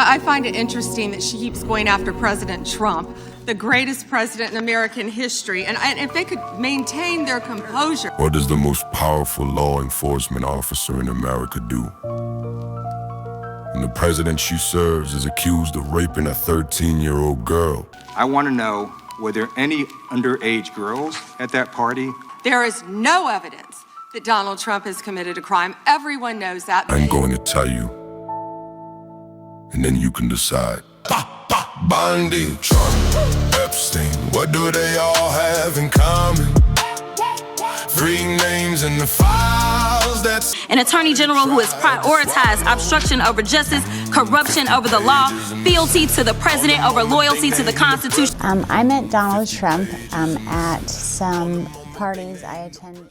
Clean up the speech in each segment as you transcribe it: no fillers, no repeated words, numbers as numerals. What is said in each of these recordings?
I find it interesting that she keeps going after President Trump, the greatest president in American history, and if they could maintain their composure. What does the most powerful law enforcement officer in America do? And the president she serves is accused of raping a 13-year-old girl. I want to know, were there any underage girls at that party? There is no evidence that Donald Trump has committed a crime. Everyone knows that. I'm going to tell you, and then you can decide. Bondi, Trump, Epstein, what do they all have in common? Three names in the files, that's... An attorney general who has prioritized obstruction over justice, corruption over the law, fealty to the president over loyalty to the Constitution. I met Donald Trump at some parties I attended.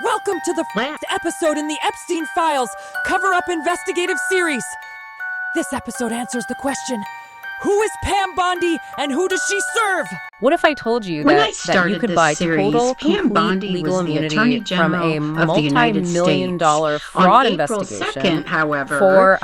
Welcome to the last episode in the Epstein Files Cover-Up Investigative Series. This episode answers the question, who is Pam Bondi and who does she serve? What if I told you that you could buy total, complete legal immunity from a multi-million-dollar fraud investigation for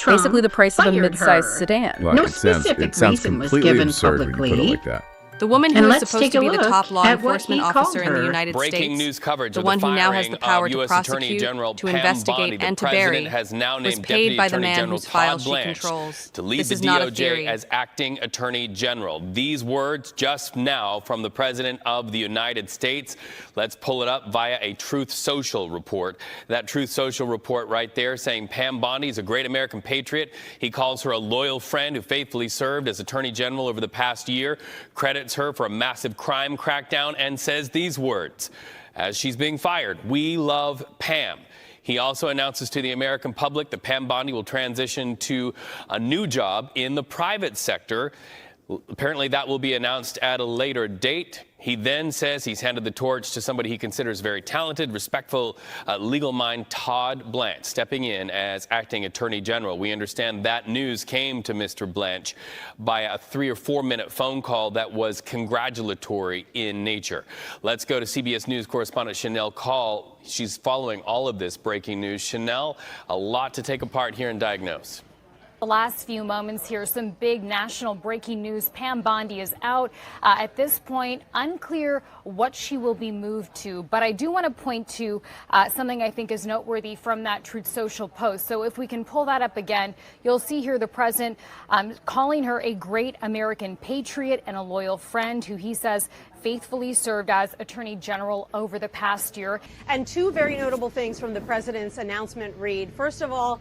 basically the price of a mid-sized sedan? Well, it sounds completely absurd when you put it like that. The woman who is supposed to be the top law enforcement officer in the United States, the one who now has the power to prosecute, to investigate, and to bury, was paid by the man whose file she controls. To lead the DOJ as acting attorney general. These words just now from the president of the United States. Let's pull it up via a Truth Social report. That Truth Social report right there saying Pam Bondi is a great American patriot. He calls her a loyal friend who faithfully served as attorney general over the past year. Credits her for a massive crime crackdown and says these words as she's being fired: "We love Pam." He also announces to the American public that Pam Bondi will transition to a new job in the private sector. Apparently that will be announced at a later date. He then says he's handed the torch to somebody he considers very talented, respectful, legal mind, Todd Blanche, stepping in as acting attorney general. We understand that news came to Mr. Blanche by a 3 or 4 minute phone call that was congratulatory in nature. Let's go to CBS News correspondent Chanel Call. She's following all of this breaking news. Chanel, a lot to take apart here and diagnose. The last few moments here, some big national breaking news. Pam Bondi is out. At this point, unclear what she will be moved to. But I do want to point to something I think is noteworthy from that Truth Social post. So if we can pull that up again, you'll see here the president calling her a great American patriot and a loyal friend who he says faithfully served as Attorney General over the past year. And two very notable things from the president's announcement read. First of all,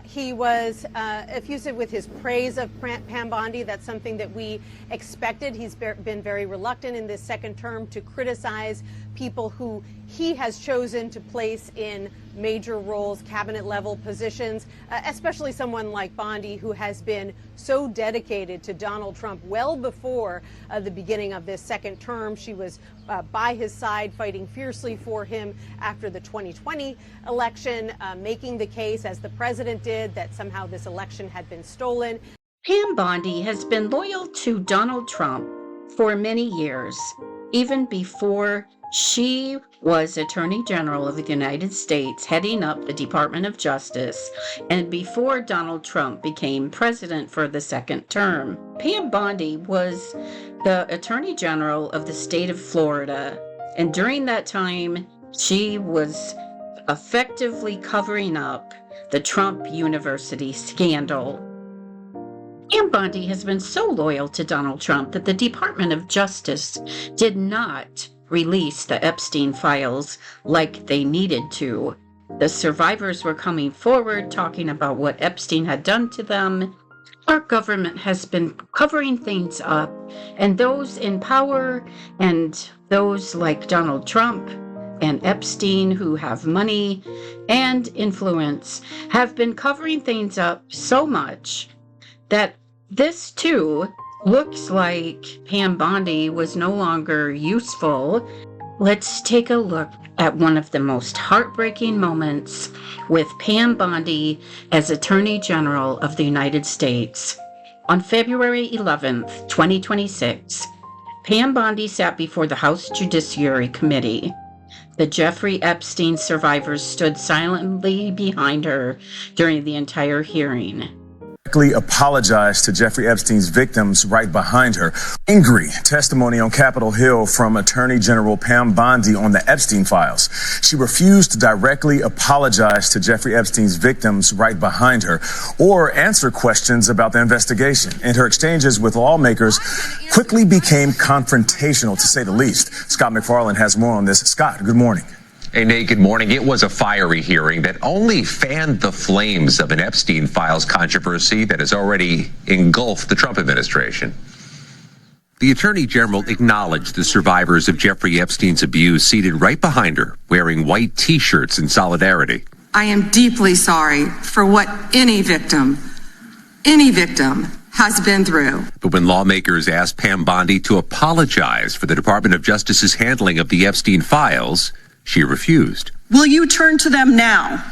he was effusive with his praise of Pam Bondi. That's something that we expected. He's been very reluctant in this second term to criticize people who he has chosen to place in major roles, cabinet level positions, especially someone like Bondi, who has been so dedicated to Donald Trump well before the beginning of this second term. She was by his side, fighting fiercely for him after the 2020 election, making the case, as the president did, that somehow this election had been stolen. Pam Bondi has been loyal to Donald Trump for many years, even before she was Attorney General of the United States, heading up the Department of Justice, and before Donald Trump became president for the second term. Pam Bondi was the Attorney General of the state of Florida, and during that time, she was effectively covering up the Trump University scandal. Pam Bondi has been so loyal to Donald Trump that the Department of Justice did not release the Epstein files like they needed to. The survivors were coming forward talking about what Epstein had done to them. Our government has been covering things up, and those in power and those like Donald Trump and Epstein, who have money and influence, have been covering things up so much that this too looks like Pam Bondi was no longer useful. Let's take a look at one of the most heartbreaking moments with Pam Bondi as Attorney General of the United States. On February 11th, 2026, Pam Bondi sat before the House Judiciary Committee. The Jeffrey Epstein survivors stood silently behind her during the entire hearing. Apologized to Jeffrey Epstein's victims right behind her. Angry testimony on Capitol Hill from Attorney General Pam Bondi on the Epstein files. She refused to directly apologize to Jeffrey Epstein's victims right behind her or answer questions about the investigation. And her exchanges with lawmakers quickly became confrontational, to say the least. Scott McFarland has more on this. Scott, good morning. Hey, Nate, good morning. It was a fiery hearing that only fanned the flames of an Epstein files controversy that has already engulfed the Trump administration. The Attorney General acknowledged the survivors of Jeffrey Epstein's abuse seated right behind her, wearing white T-shirts in solidarity. I am deeply sorry for what any victim has been through. But when lawmakers asked Pam Bondi to apologize for the Department of Justice's handling of the Epstein files, she refused. Will you turn to them now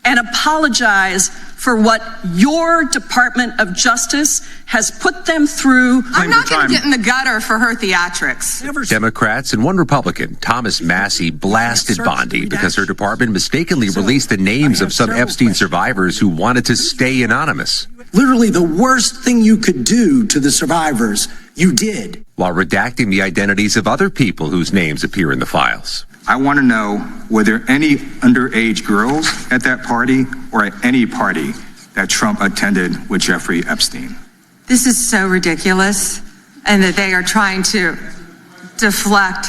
and apologize for what your Department of Justice has put them through? I'm not going to get in the gutter for her theatrics. Democrats and one Republican, Thomas Massey, blasted Bondi because her department mistakenly released the names of some Epstein survivors who wanted to stay anonymous. Literally the worst thing you could do to the survivors, you did. While redacting the identities of other people whose names appear in the files. I want to know, were there any underage girls at that party or at any party that Trump attended with Jeffrey Epstein? This is so ridiculous, and that they are trying to deflect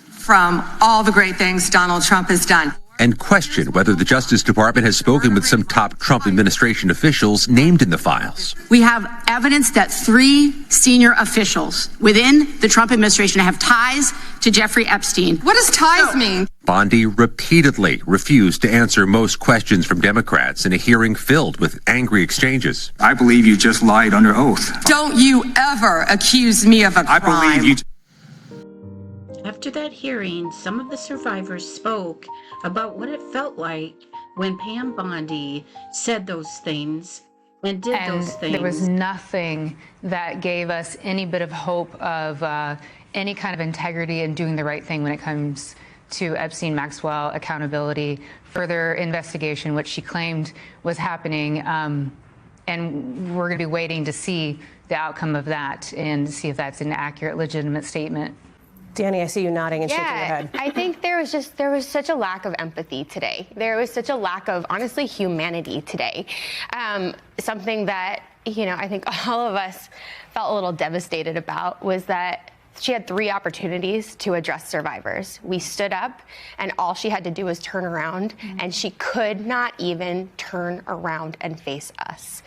from all the great things Donald Trump has done. And question whether the Justice Department has spoken with some top Trump administration officials named in the files. We have evidence that 3 senior officials within the Trump administration have ties to Jeffrey Epstein. What does ties mean? Bondi repeatedly refused to answer most questions from Democrats in a hearing filled with angry exchanges. I believe you just lied under oath. Don't you ever accuse me of a crime. I believe you. After that hearing, some of the survivors spoke about what it felt like when Pam Bondi said those things and did those things. There was nothing that gave us any bit of hope of any kind of integrity in doing the right thing when it comes to Epstein-Maxwell accountability, further investigation, which she claimed was happening. And we're going to be waiting to see the outcome of that and see if that's an accurate, legitimate statement. Danny, I see you nodding and shaking your head. I think there was such a lack of empathy today. There was such a lack of, honestly, humanity today. Something that, I think all of us felt a little devastated about was that she had 3 opportunities to address survivors. We stood up, and all she had to do was turn around, and she could not even turn around and face us.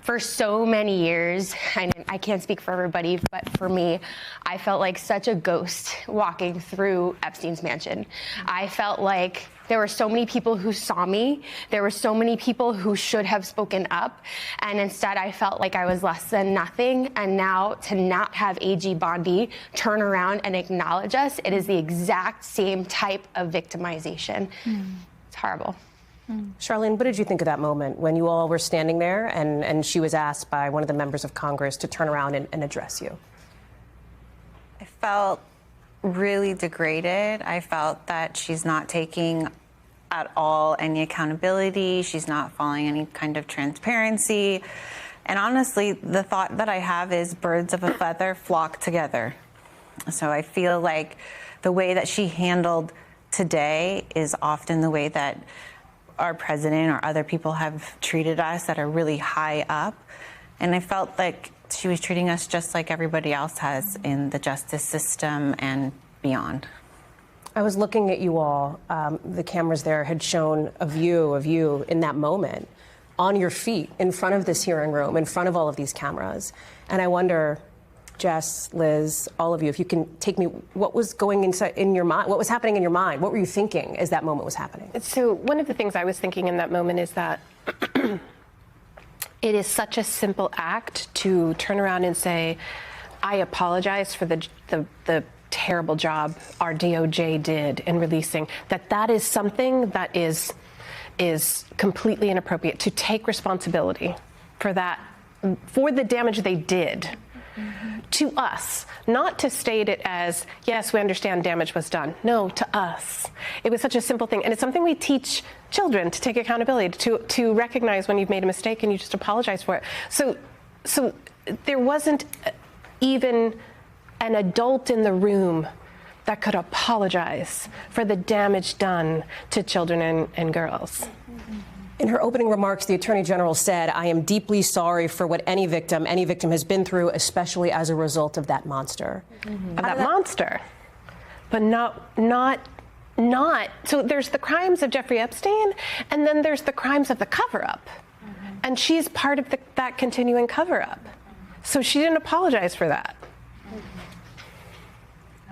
For so many years, I can't speak for everybody, but for me, I felt like such a ghost walking through Epstein's mansion. I felt like there were so many people who saw me. There were so many people who should have spoken up. And instead, I felt like I was less than nothing. And now to not have AG Bondi turn around and acknowledge us, it is the exact same type of victimization. It's horrible. Charlene, what did you think of that moment when you all were standing there and she was asked by one of the members of Congress to turn around and address you? I felt really degraded. I felt that she's not taking at all any accountability. She's not following any kind of transparency. And honestly, the thought that I have is birds of a feather flock together. So I feel like the way that she handled today is often the way that our president or other people have treated us that are really high up. And I felt like she was treating us just like everybody else has in the justice system and beyond. I was looking at you all. The cameras there had shown a view of you in that moment on your feet in front of this hearing room, in front of all of these cameras. And I wonder, Jess, Liz, all of you, if you can take me, what was going inside in your mind? What was happening in your mind? What were you thinking as that moment was happening? So one of the things I was thinking in that moment is that it is such a simple act to turn around and say, I apologize for the terrible job our DOJ did in releasing, that is something that is completely inappropriate. To take responsibility for that, for the damage they did, to us, not to state it as, yes, we understand damage was done. No, to us. It was such a simple thing. And it's something we teach children to take accountability, to recognize when you've made a mistake and you just apologize for it. So there wasn't even an adult in the room that could apologize for the damage done to children and girls. In her opening remarks, the Attorney General said, "I am deeply sorry for what any victim has been through, especially as a result of that monster." That monster, but not. So there's the crimes of Jeffrey Epstein, and then there's the crimes of the cover-up. And she's part of that continuing cover-up. So she didn't apologize for that.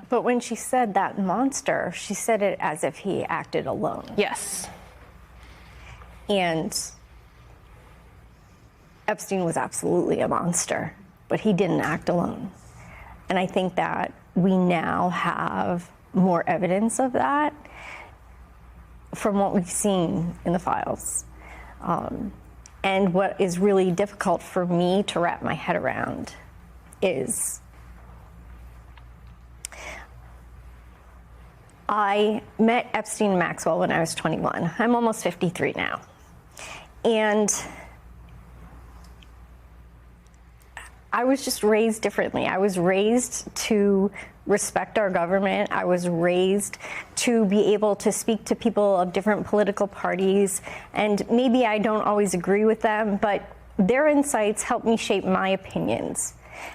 But when she said that monster, she said it as if he acted alone. Yes. And Epstein was absolutely a monster, but he didn't act alone. And I think that we now have more evidence of that from what we've seen in the files. And what is really difficult for me to wrap my head around is I met Epstein and Maxwell when I was 21. I'm almost 53 now. And I was just raised differently. I was raised to respect our government. I was raised to be able to speak to people of different political parties. And maybe I don't always agree with them, but their insights help me shape my opinions.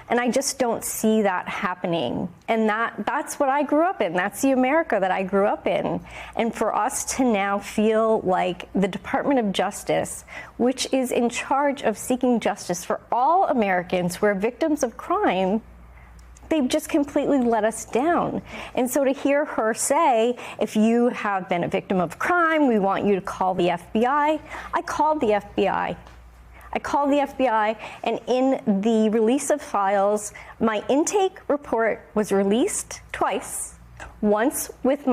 And I just don't see that happening. And that's what I grew up in. That's the America that I grew up in. And for us to now feel like the Department of Justice, which is in charge of seeking justice for all Americans who are victims of crime, they've just completely let us down. And so to hear her say, if you have been a victim of crime, we want you to call the FBI. I called the FBI. I called the FBI, and in the release of files, my intake report was released twice, once with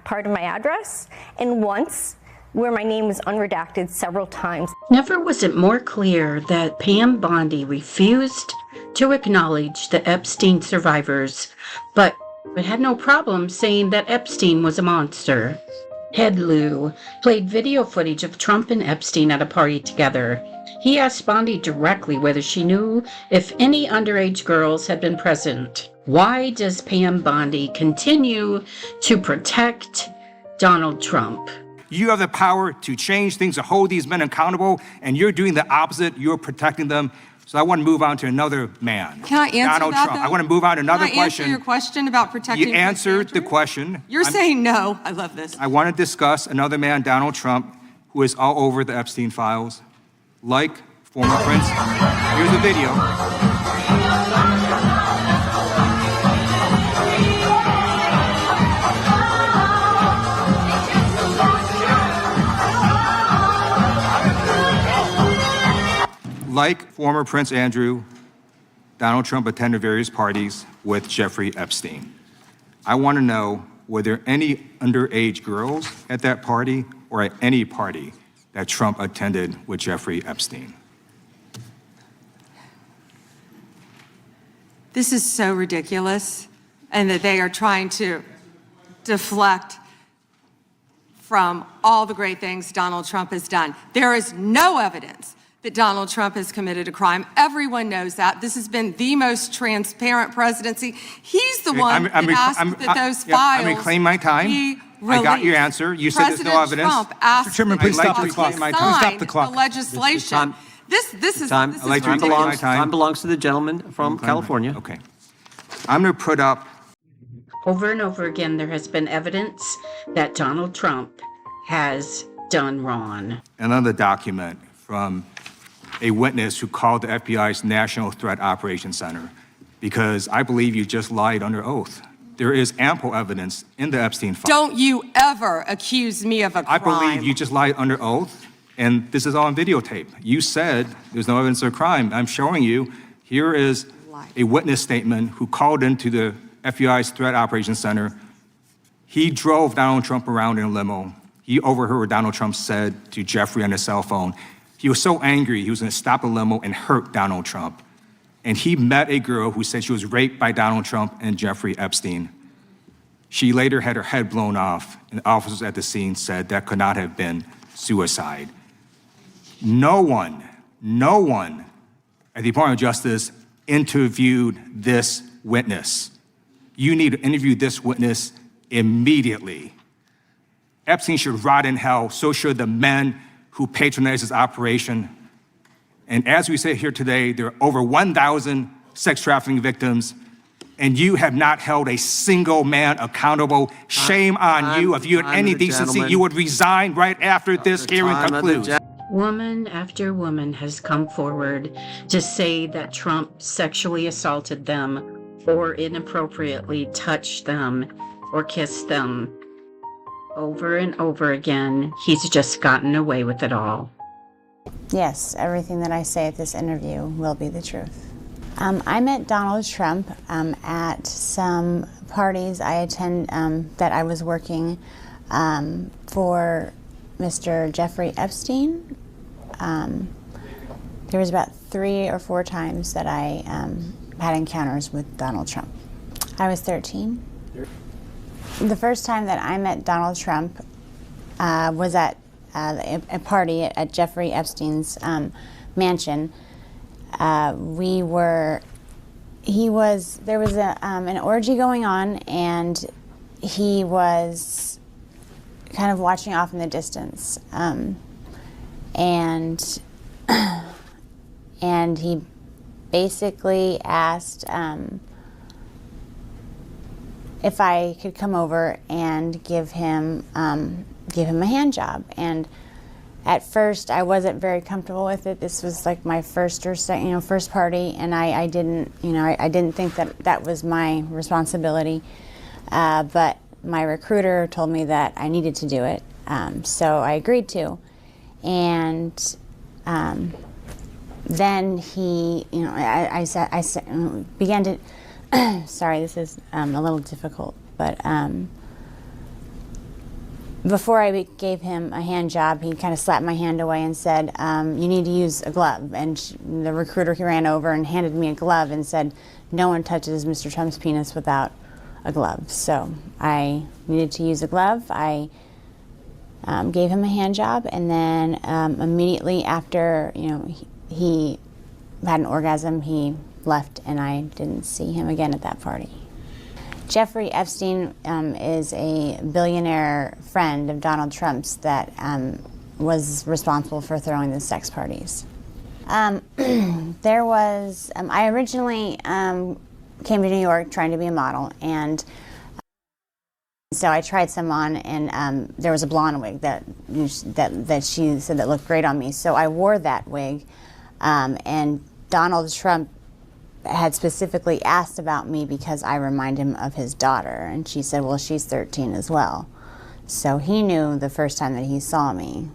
part of my address, and once where my name was unredacted several times. Never was it more clear that Pam Bondi refused to acknowledge the Epstein survivors, but had no problem saying that Epstein was a monster. Head Lou played video footage of Trump and Epstein at a party together. He asked Bondi directly whether she knew if any underage girls had been present. Why does Pam Bondi continue to protect Donald Trump? You have the power to change things, to hold these men accountable, and you're doing the opposite. You're protecting them. So I want to move on to another man. Can I answer Donald that, Trump. though? I want to move on to another question. Can I answer your question about protecting? You answered the question. You're saying no. I love this. I want to discuss another man, Donald Trump, who is all over the Epstein files, like former Prince. Here's a video. Like former Prince Andrew, Donald Trump attended various parties with Jeffrey Epstein. I want to know, were there any underage girls at that party or at any party that Trump attended with Jeffrey Epstein? This is so ridiculous, and that they are trying to deflect from all the great things Donald Trump has done. There is no evidence that Donald Trump has committed a crime. Everyone knows that. This has been the most transparent presidency. He's the one that asked that those files I'm reclaiming my time. be I got your released. answer. You said there's no evidence. Trump asked Mr. Chairman, please stop the to clock. sign Stop the clock. the legislation. This is I'd like to reclaim my time. Time belongs to the gentleman from California. Okay. I'm going to put up. Over and over again, there has been evidence that Donald Trump has done wrong. Another document from a witness who called the FBI's National Threat Operations Center, because I believe you just lied under oath. There is ample evidence in the Epstein file. Don't you ever accuse me of a crime. I believe you just lied under oath, and this is all on videotape. You said there's no evidence of a crime. I'm showing you, here is a witness statement who called into the FBI's Threat Operations Center. He drove Donald Trump around in a limo. He overheard what Donald Trump said to Jeffrey on his cell phone. He was so angry, he was going to stop the limo and hurt Donald Trump. and he met a girl who said she was raped by Donald Trump and Jeffrey Epstein. She later had her head blown off, and officers at the scene said that could not have been suicide. No one at the Department of Justice interviewed this witness. You need to interview this witness immediately. Epstein should rot in hell, so should the men who patronized his operation. And as we say here today, there are over 1,000 sex trafficking victims, and you have not held a single man accountable. Shame on you. If you had any decency, you would resign right after this hearing concludes. Woman after woman has come forward to say that Trump sexually assaulted them or inappropriately touched them or kissed them. Over and over again, he's just gotten away with it all. Yes, everything that I say at this interview will be the truth. I met Donald Trump at some parties I attend that I was working for Mr. Jeffrey Epstein. There was about 3 or 4 times that I had encounters with Donald Trump. I was 13. The first time that I met Donald Trump was at a party at Jeffrey Epstein's mansion. There was an orgy going on, and he was kind of watching off in the distance. And he basically asked if I could come over and give him a hand job. And at first, I wasn't very comfortable with it. This was like my first party, and I didn't think that was my responsibility. But my recruiter told me that I needed to do it, so I agreed to. And then he, I began to. Sorry, this is a little difficult, but before I gave him a hand job, he kind of slapped my hand away and said, "You need to use a glove." And the recruiter ran over and handed me a glove and said, "No one touches Mr. Trump's penis without a glove." So I needed to use a glove. I gave him a hand job, and then immediately after, he had an orgasm, he left, and I didn't see him again at that party. Jeffrey Epstein is a billionaire friend of Donald Trump's that was responsible for throwing the sex parties. I originally came to New York trying to be a model, and so I tried some on, and there was a blonde wig that she said that looked great on me. So I wore that wig, and Donald Trump had specifically asked about me because I remind him of his daughter, and she said, well, she's 13 as well. So he knew the first time that he saw me,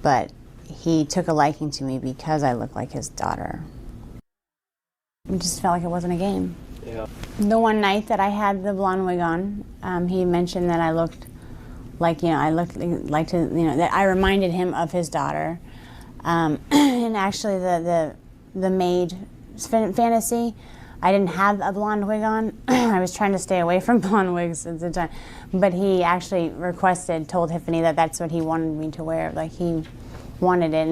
but he took a liking to me because I looked like his daughter. It just felt like it wasn't a game. Yeah. The one night that I had the blonde wig on, he mentioned that I looked like, that I reminded him of his daughter. And actually the maid fantasy, I didn't have a blonde wig on. I was trying to stay away from blonde wigs at the time. But he actually told Tiffany that that's what he wanted me to wear. Like, he wanted it,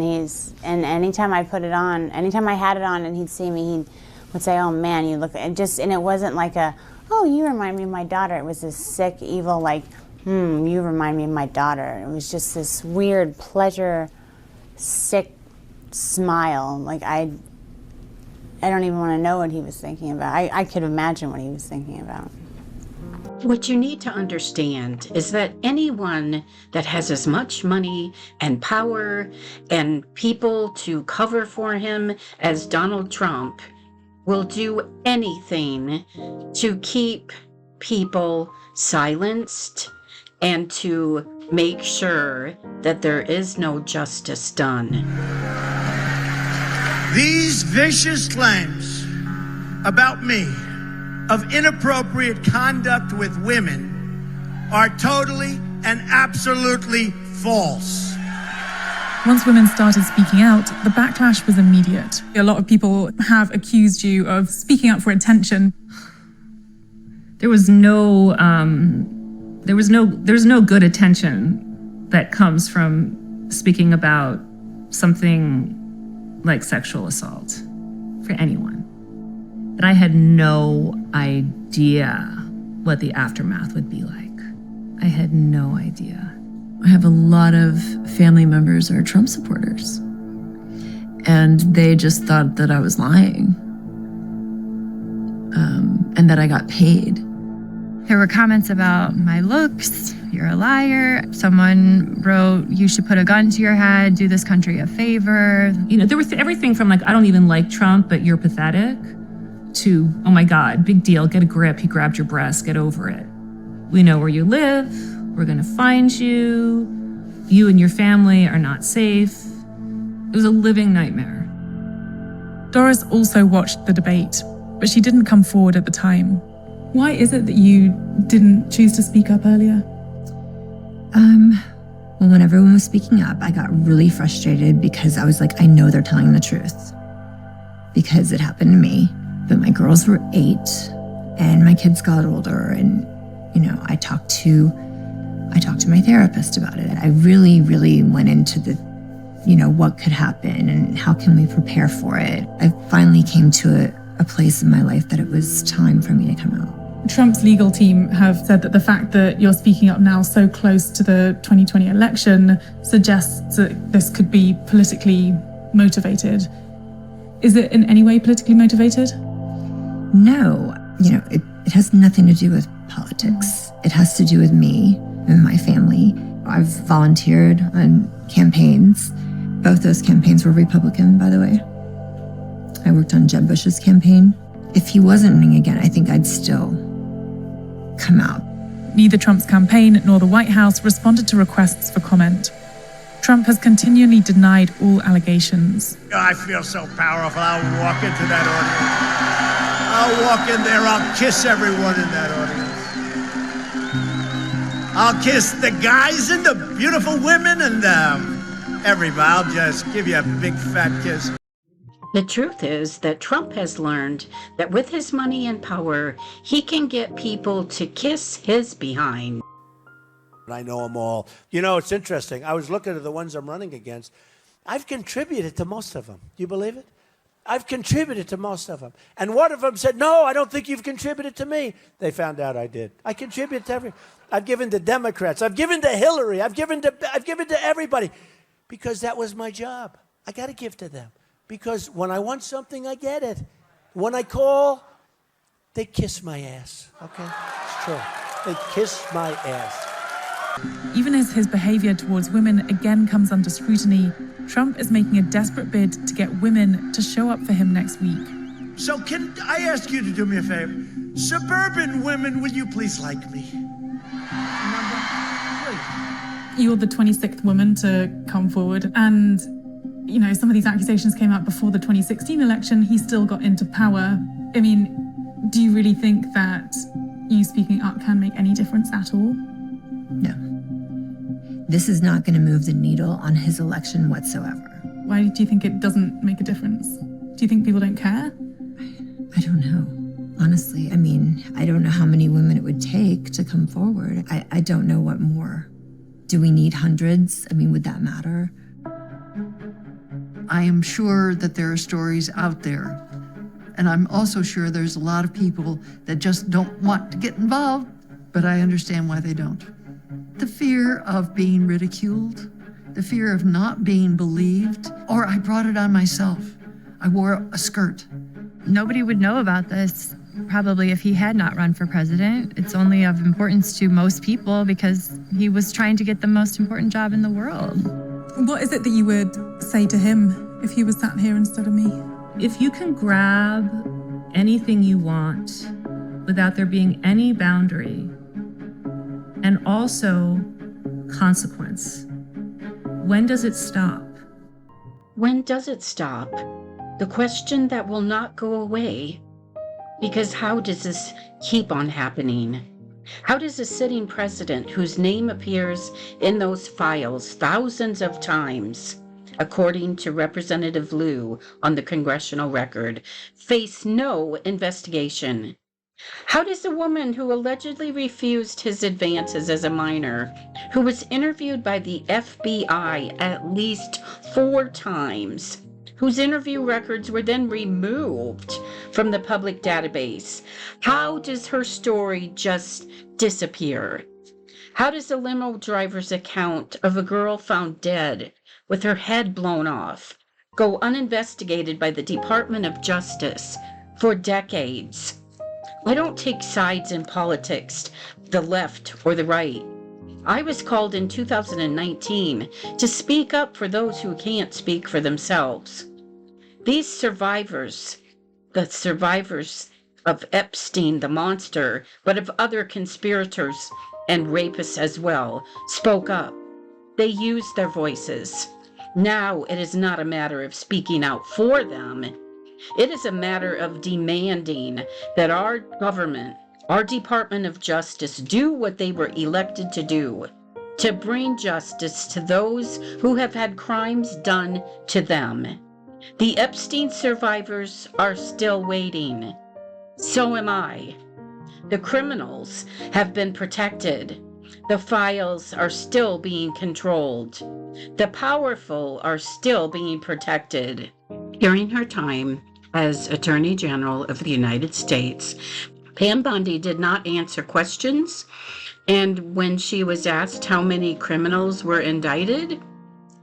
and anytime I put it on, anytime I had it on and he'd see me, he would say, oh man, you look, and it wasn't like oh, you remind me of my daughter. It was this sick, evil, you remind me of my daughter. It was just this weird pleasure, sick smile. Like, I don't even want to know what he was thinking about. I could imagine what he was thinking about. What you need to understand is that anyone that has as much money and power and people to cover for him as Donald Trump will do anything to keep people silenced and to make sure that there is no justice done. These vicious claims about me of inappropriate conduct with women are totally and absolutely false. Once women started speaking out, the backlash was immediate. A lot of people have accused you of speaking up for attention. There's no good attention that comes from speaking about something like sexual assault for anyone. But I had no idea what the aftermath would be like. I had no idea. I have a lot of family members who are Trump supporters, and they just thought that I was lying, and that I got paid. There were comments about my looks, you're a liar. Someone wrote, you should put a gun to your head, do this country a favor. You know, there was everything from like, I don't even like Trump, but you're pathetic, to, oh my God, big deal, get a grip, he grabbed your breast, get over it. We know where you live, we're gonna find you and your family are not safe. It was a living nightmare. Doris also watched the debate, but she didn't come forward at the time. Why is it that you didn't choose to speak up earlier? Well, when everyone was speaking up, I got really frustrated because I was like, I know they're telling the truth because it happened to me. But my girls were 8 and my kids got older, and, you know, I talked to my therapist about it. I really, really went into the, you know, what could happen and how can we prepare for it. I finally came to a place in my life that it was time for me to come out. Trump's legal team have said that the fact that you're speaking up now so close to the 2020 election suggests that this could be politically motivated. Is it in any way politically motivated? No, you know, it has nothing to do with politics. It has to do with me and my family. I've volunteered on campaigns. Both those campaigns were Republican, by the way. I worked on Jeb Bush's campaign. If he wasn't running again, I think I'd still come out. Neither Trump's campaign nor the White House responded to requests for comment. Trump has continually denied all allegations. I feel so powerful. I'll walk into that audience. I'll walk in there. I'll kiss everyone in that audience. I'll kiss the guys and the beautiful women and everybody. I'll just give you a big fat kiss. The truth is that Trump has learned that with his money and power, he can get people to kiss his behind. I know them all. You know, it's interesting. I was looking at the ones I'm running against. I've contributed to most of them. Do you believe it? I've contributed to most of them. And one of them said, no, I don't think you've contributed to me. They found out I did. I contribute to everyone. I've given to Democrats. I've given to Hillary. I've given to everybody because that was my job. I got to give to them. Because when I want something, I get it. When I call, they kiss my ass, okay? It's true. They kiss my ass. Even as his behavior towards women again comes under scrutiny, Trump is making a desperate bid to get women to show up for him next week. So can I ask you to do me a favor? Suburban women, will you please like me? You're the 26th woman to come forward, and you know, some of these accusations came out before the 2016 election. He still got into power. I mean, do you really think that you speaking up can make any difference at all? No. This is not going to move the needle on his election whatsoever. Why do you think it doesn't make a difference? Do you think people don't care? I don't know. Honestly, I mean, I don't know how many women it would take to come forward. I don't know what more. Do we need hundreds? I mean, would that matter? I am sure that there are stories out there. And I'm also sure there's a lot of people that just don't want to get involved, but I understand why they don't. The fear of being ridiculed, the fear of not being believed, or I brought it on myself. I wore a skirt. Nobody would know about this probably if he had not run for president. It's only of importance to most people because he was trying to get the most important job in the world. What is it that you would say to him if he was sat here instead of me? If you can grab anything you want without there being any boundary and also consequence, when does it stop? When does it stop? The question that will not go away. Because how does this keep on happening? How does a sitting president whose name appears in those files thousands of times according to Representative Liu on the congressional record, face no investigation. How does a woman who allegedly refused his advances as a minor, who was interviewed by the FBI at least 4 times, whose interview records were then removed from the public database, how does her story just disappear? How does a limo driver's account of a girl found dead with her head blown off go uninvestigated by the Department of Justice for decades? I don't take sides in politics, the left or the right. I was called in 2019 to speak up for those who can't speak for themselves. These survivors, the survivors of Epstein, the monster, but of other conspirators and rapists as well, spoke up. They used their voices. Now it is not a matter of speaking out for them. It is a matter of demanding that our government, our Department of Justice, do what they were elected to do, to bring justice to those who have had crimes done to them. The Epstein survivors are still waiting. So am I. The criminals have been protected. The files are still being controlled. The powerful are still being protected. During her time as Attorney General of the United States, Pam Bondi did not answer questions, and when she was asked how many criminals were indicted,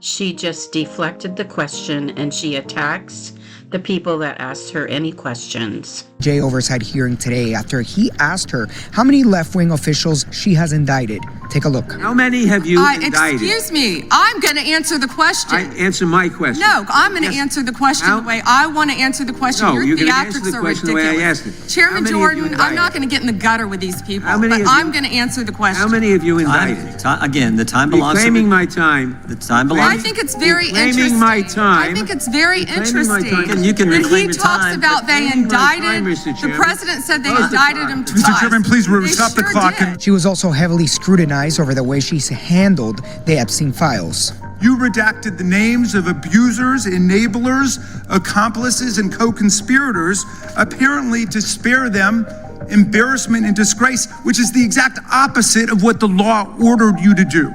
she just deflected the question and she attacks the people that asked her any questions. Jay oversight hearing today after he asked her how many left-wing officials she has indicted. Take a look. How many have you indicted? Excuse me, I'm going to answer the question. Answer my question. No, I'm going to answer the question the way I want to answer the question. No, Your you're going to theatrics answer the are question ridiculous. the way I asked it. Chairman How many have you Jordan, I'm not indicted? going to get in the gutter with these people, How many but have you- I'm going to answer the question. How many have you indicted? Again, the time belongs to Reclaiming my time. the time I belongs. think it's very Reclaiming interesting. my time. I think it's very Reclaiming my interesting. time. You can that reclaim he your talks time. about they Reclaiming my indicted. time, Mr. The Chairman. president said they Close the indicted clock. him twice. Mr. Chairman, please They stop the sure clock. did. She was also heavily scrutinized over the way she's handled the Epstein files. You redacted the names of abusers, enablers, accomplices, and co-conspirators, apparently to spare them embarrassment and disgrace, which is the exact opposite of what the law ordered you to do.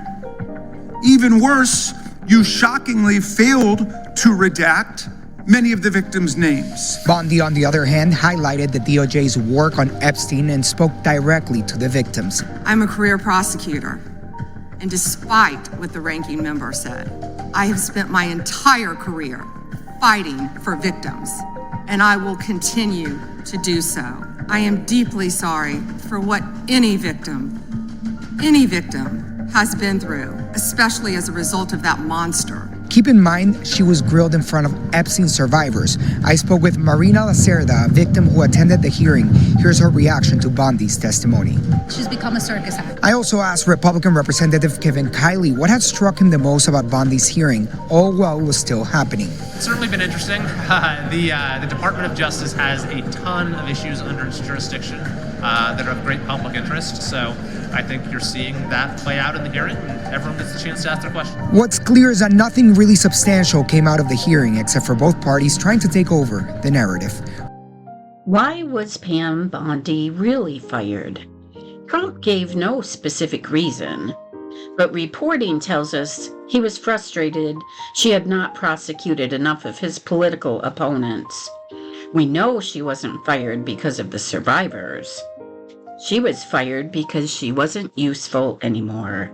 Even worse, you shockingly failed to redact many of the victims' names. Bondi, on the other hand, highlighted the DOJ's work on Epstein and spoke directly to the victims. I'm a career prosecutor, and despite what the ranking member said, I have spent my entire career fighting for victims, and I will continue to do so. I am deeply sorry for what any victim has been through, especially as a result of that monster. Keep in mind, she was grilled in front of Epstein survivors. I spoke with Marina Lacerda, a victim who attended the hearing. Here's her reaction to Bondi's testimony. She's become a circus act. I also asked Republican Representative Kevin Kiley what had struck him the most about Bondi's hearing, all while it was still happening. It's certainly been interesting. The Department of Justice has a ton of issues under its jurisdiction that are of great public interest. So I think you're seeing that play out in the hearing, and everyone gets a chance to ask their question. What's clear is that nothing really substantial came out of the hearing except for both parties trying to take over the narrative. Why was Pam Bondi really fired? Trump gave no specific reason, but reporting tells us he was frustrated she had not prosecuted enough of his political opponents. We know she wasn't fired because of the survivors. She was fired because she wasn't useful anymore.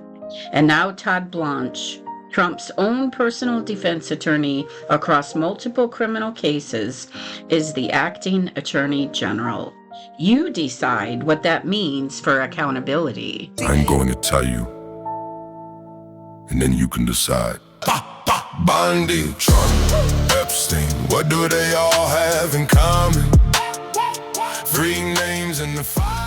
And now Todd Blanche, Trump's own personal defense attorney across multiple criminal cases, is the acting attorney general. You decide what that means for accountability. I'm going to tell you, and then you can decide. Bondi, Trump, Epstein, what do they all have in common? 3 names in the files.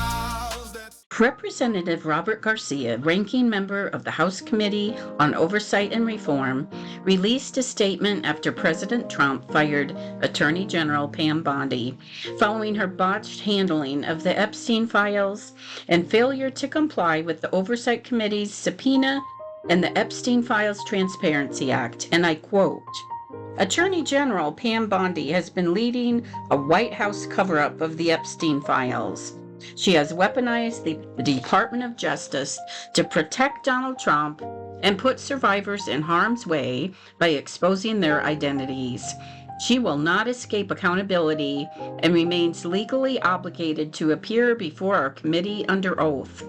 Representative Robert Garcia, ranking member of the House Committee on Oversight and Reform, released a statement after President Trump fired Attorney General Pam Bondi following her botched handling of the Epstein files and failure to comply with the Oversight Committee's subpoena and the Epstein Files Transparency Act, and I quote, Attorney General Pam Bondi has been leading a White House cover-up of the Epstein files. She has weaponized the Department of Justice to protect Donald Trump and put survivors in harm's way by exposing their identities. She will not escape accountability and remains legally obligated to appear before our committee under oath.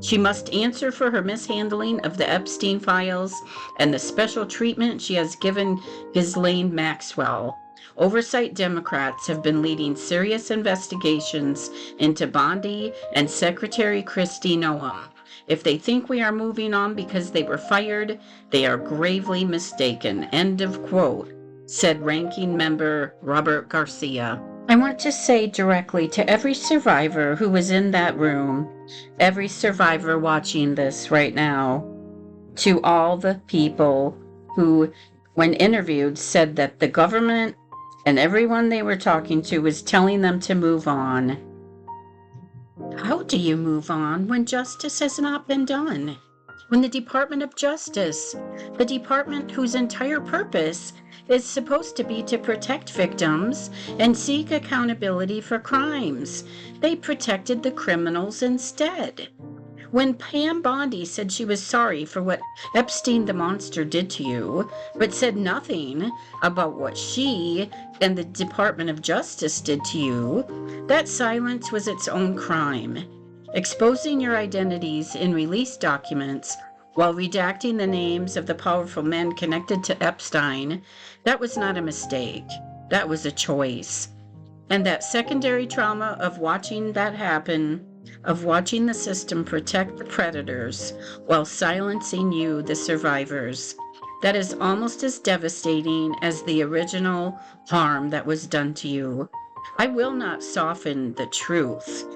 She must answer for her mishandling of the Epstein files and the special treatment she has given Ghislaine Maxwell. Oversight Democrats have been leading serious investigations into Bondi and Secretary Kristi Noem. If they think we are moving on because they were fired, they are gravely mistaken. End of quote, said Ranking Member Robert Garcia. I want to say directly to every survivor who was in that room, every survivor watching this right now, to all the people who, when interviewed, said that the government and everyone they were talking to was telling them to move on. How do you move on when justice has not been done? When the Department of Justice, the department whose entire purpose is supposed to be to protect victims and seek accountability for crimes, they protected the criminals instead. When Pam Bondi said she was sorry for what Epstein the monster did to you, but said nothing about what she and the Department of Justice did to you, that silence was its own crime. Exposing your identities in released documents while redacting the names of the powerful men connected to Epstein, that was not a mistake. That was a choice. And that secondary trauma of watching that happen, of watching the system protect the predators while silencing you, the survivors, that is almost as devastating as the original harm that was done to you. I will not soften the truth.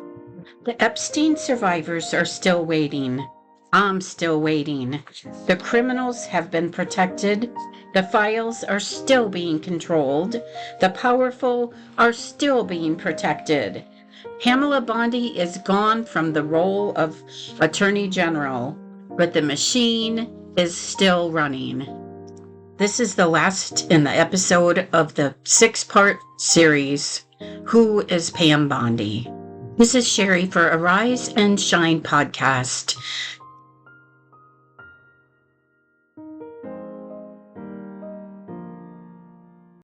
The Epstein survivors are still waiting. I'm still waiting. The criminals have been protected. The files are still being controlled. The powerful are still being protected. Pamela Bondi is gone from the role of Attorney General, but the machine is still running. This is the last in the episode of the 6-part series, Who is Pam Bondi? This is Sherry for Arise and Shine podcast.